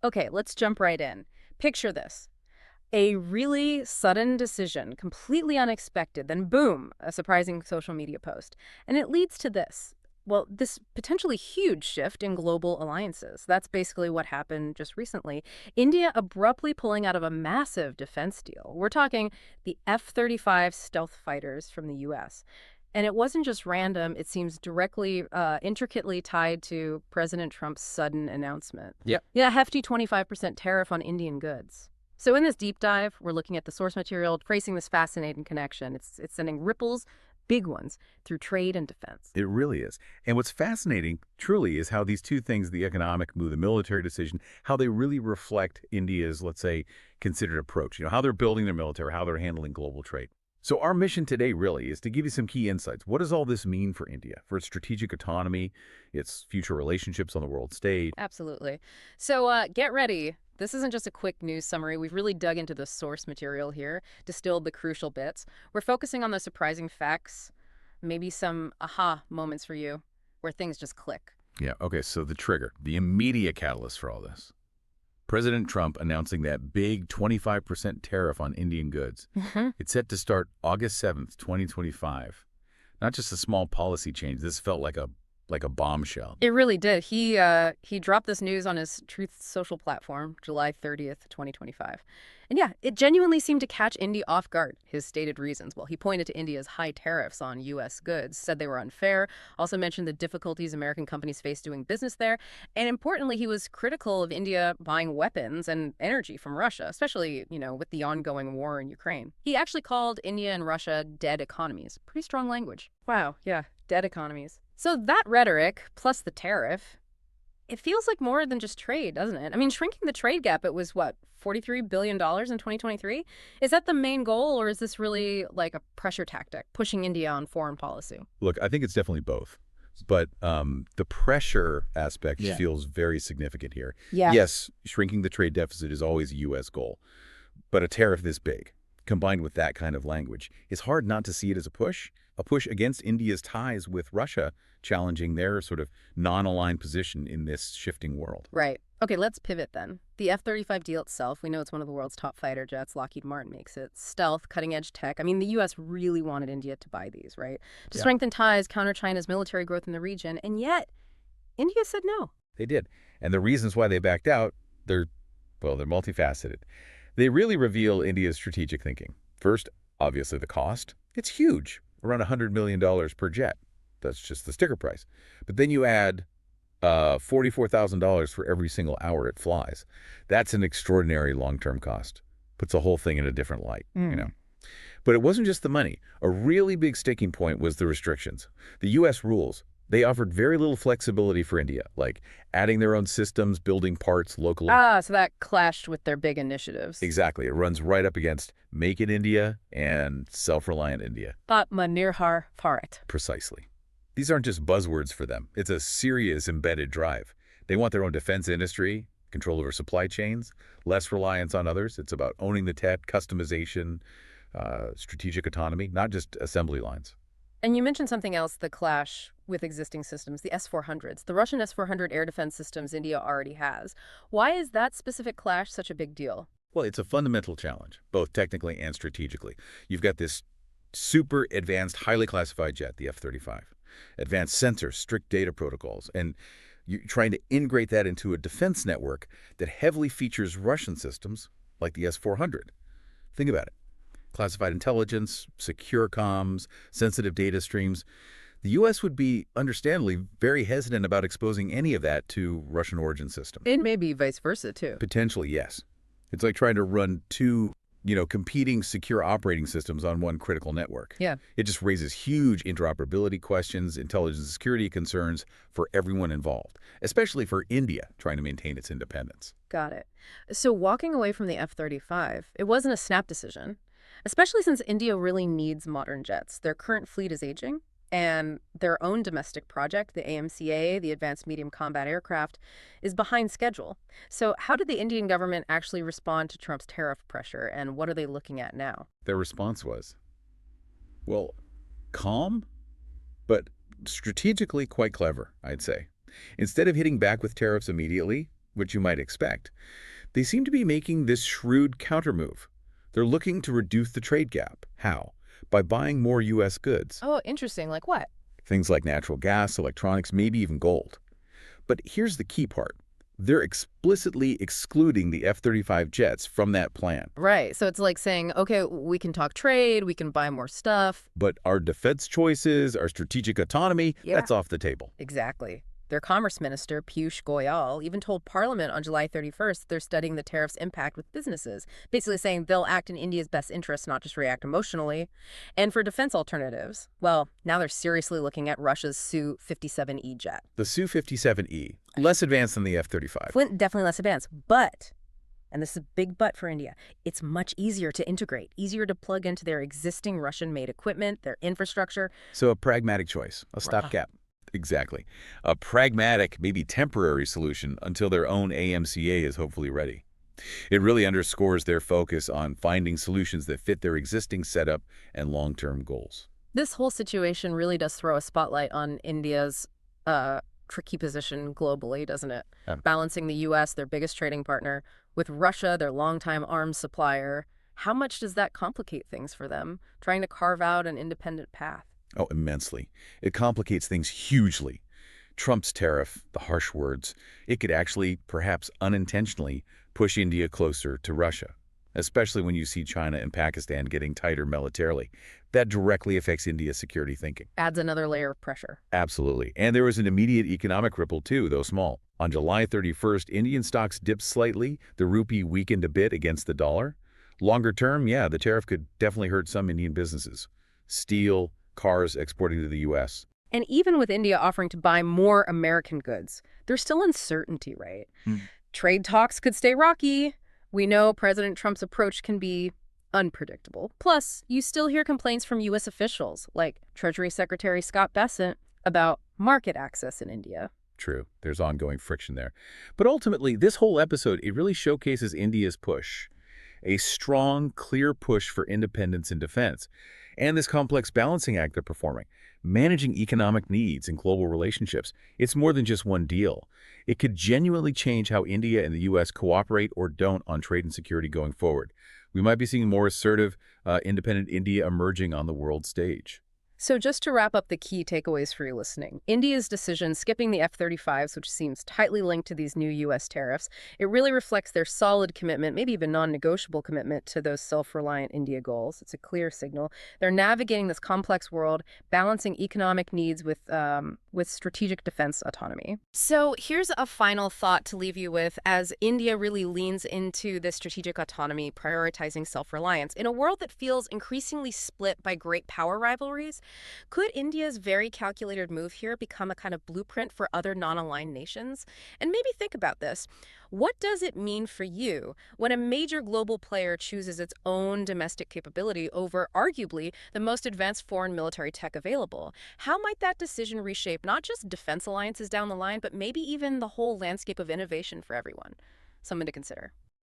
Okay, let's jump right in. Picture this. A really sudden decision, completely unexpected, then boom, a surprising social media post. And it leads to this. Well, this potentially huge shift in global alliances. That's basically what happened just recently. India abruptly pulling out of a massive defense deal. We're talking the F-35 stealth fighters from the US. And it wasn't just random, it seems directly, intricately tied to President Trump's sudden announcement. Yep. Yeah, a hefty 25% tariff on Indian goods. So in this deep dive, we're looking at the source material, tracing this fascinating connection. It's sending ripples, big ones, through trade and defense. It really is. And what's fascinating, truly, is how these two things, the economic move, the military decision, how they really reflect India's, let's say, considered approach. How they're building their military, how they're handling global trade. So our mission today really is to give you some key insights. What does all this mean for India, for its strategic autonomy, its future relationships on the world stage? Absolutely. So get ready. This isn't just a quick news summary. We've really dug into the source material here, distilled the crucial bits. We're focusing on the surprising facts, maybe some aha moments for you, where things just click. Yeah, okay, so the trigger, the immediate catalyst for all this. President Trump announcing that big 25% tariff on Indian goods. It's set to start August 7th, 2025. Not just a small policy change. This felt like a bombshell. It really did. He dropped this news on his Truth Social platform, July 30th, 2025. And yeah, it genuinely seemed to catch India off guard, his stated reasons. Well, he pointed to India's high tariffs on U.S. goods, said they were unfair, also mentioned the difficulties American companies face doing business there, and importantly, he was critical of India buying weapons and energy from Russia, especially, with the ongoing war in Ukraine. He actually called India and Russia dead economies. Pretty strong language. Wow, yeah, dead economies. So that rhetoric, plus the tariff, it feels like more than just trade, doesn't it? I mean, shrinking the trade gap, it was what, $43 billion in 2023? Is that the main goal, or is this really like a pressure tactic, pushing India on foreign policy? Look, I think it's definitely both. But the pressure aspect Yeah. feels very significant here. Yeah. Yes, shrinking the trade deficit is always a U.S. goal. But a tariff this big, combined with that kind of language, it's hard not to see it as a push against India's ties with Russia, challenging their sort of non-aligned position in this shifting world. Right. Okay, let's pivot then. The F-35 deal itself, we know it's one of the world's top fighter jets. Lockheed Martin makes it. Stealth, cutting-edge tech. I mean, the U.S. really wanted India to buy these, right? To Yeah. strengthen ties, counter China's military growth in the region. And yet, India said no. They did. And the reasons why they backed out, they're multifaceted. They really reveal India's strategic thinking. First, obviously the cost. It's huge, around $100 million per jet. That's just the sticker price. But then you add $44,000 for every single hour it flies. That's an extraordinary long-term cost. Puts the whole thing in a different light. But it wasn't just the money. A really big sticking point was the restrictions. The U.S. rules. They offered very little flexibility for India, like adding their own systems, building parts locally. Ah, so that clashed with their big initiatives. Exactly. It runs right up against Make in India and Self-Reliant India. Atmanirbhar Bharat. Precisely. These aren't just buzzwords for them. It's a serious embedded drive. They want their own defense industry, control over supply chains, less reliance on others. It's about owning the tech, customization, strategic autonomy, not just assembly lines. And you mentioned something else, the clash with existing systems, the S-400s. The Russian S-400 air defense systems India already has. Why is that specific clash such a big deal? Well, it's a fundamental challenge, both technically and strategically. You've got this super advanced, highly classified jet, the F-35, advanced sensors, strict data protocols, and you're trying to integrate that into a defense network that heavily features Russian systems like the S-400. Think about it. Classified intelligence, secure comms, sensitive data streams. The U.S. would be, understandably, very hesitant about exposing any of that to Russian origin systems. It may be vice versa, too. Potentially, yes. It's like trying to run two, competing secure operating systems on one critical network. Yeah. It just raises huge interoperability questions, intelligence and security concerns for everyone involved, especially for India trying to maintain its independence. Got it. So walking away from the F-35, it wasn't a snap decision, especially since India really needs modern jets. Their current fleet is aging, and their own domestic project, the AMCA, the Advanced Medium Combat Aircraft, is behind schedule. So how did the Indian government actually respond to Trump's tariff pressure, and what are they looking at now? Their response was, well, calm, but strategically quite clever, I'd say. Instead of hitting back with tariffs immediately, which you might expect. They seem to be making this shrewd countermove. They're looking to reduce the trade gap. How? By buying more U.S. goods. Oh, interesting. Like what? Things like natural gas, electronics, maybe even gold. But here's the key part. They're explicitly excluding the F-35 jets from that plan. Right. So it's like saying, okay, we can talk trade, we can buy more stuff. But our defense choices, our strategic autonomy, Yeah, that's off the table. exactly. Their Commerce Minister, Piyush Goyal, even told Parliament on July 31st they're studying the tariff's impact with businesses, basically saying they'll act in India's best interests, not just react emotionally. And for defense alternatives, well, now they're seriously looking at Russia's Su-57E jet. The Su-57E, less advanced than the F-35. Flint definitely less advanced, but, and this is a big but for India, it's much easier to integrate, easier to plug into their existing Russian-made equipment, their infrastructure. So a pragmatic choice, a stopgap. Exactly. A pragmatic, maybe temporary solution until their own AMCA is hopefully ready. It really underscores their focus on finding solutions that fit their existing setup and long-term goals. This whole situation really does throw a spotlight on India's tricky position globally, doesn't it? Balancing the U.S., their biggest trading partner, with Russia, their longtime arms supplier. How much does that complicate things for them, trying to carve out an independent path? Oh, immensely. It complicates things hugely. Trump's tariff, the harsh words, it could actually, perhaps unintentionally, push India closer to Russia, especially when you see China and Pakistan getting tighter militarily. That directly affects India's security thinking. Adds another layer of pressure. Absolutely. And there was an immediate economic ripple too, though small. On July 31st, Indian stocks dipped slightly. The rupee weakened a bit against the dollar. Longer term, yeah, the tariff could definitely hurt some Indian businesses. Steel, cars exporting to the U.S. And even with India offering to buy more American goods, there's still uncertainty, right? Trade talks could stay rocky. We know President Trump's approach can be unpredictable. Plus, you still hear complaints from U.S. officials, like Treasury Secretary Scott Bessent, about market access in India. True, there's ongoing friction there. But ultimately, this whole episode, it really showcases India's push. A strong, clear push for independence and defense. And this complex balancing act they're performing, managing economic needs and global relationships. It's more than just one deal. It could genuinely change how India and the U.S. cooperate or don't on trade and security going forward. We might be seeing more assertive, independent India emerging on the world stage. So just to wrap up the key takeaways for you listening, India's decision skipping the F-35s, which seems tightly linked to these new U.S. tariffs, it really reflects their solid commitment, maybe even non-negotiable commitment to those self-reliant India goals. It's a clear signal. They're navigating this complex world, balancing economic needs with strategic defense autonomy. So here's a final thought to leave you with as India really leans into this strategic autonomy, prioritizing self-reliance. In a world that feels increasingly split by great power rivalries, could India's very calculated move here become a kind of blueprint for other non-aligned nations? And maybe think about this. What does it mean for you when a major global player chooses its own domestic capability over, arguably, the most advanced foreign military tech available? How might that decision reshape not just defense alliances down the line, but maybe even the whole landscape of innovation for everyone? Something to consider.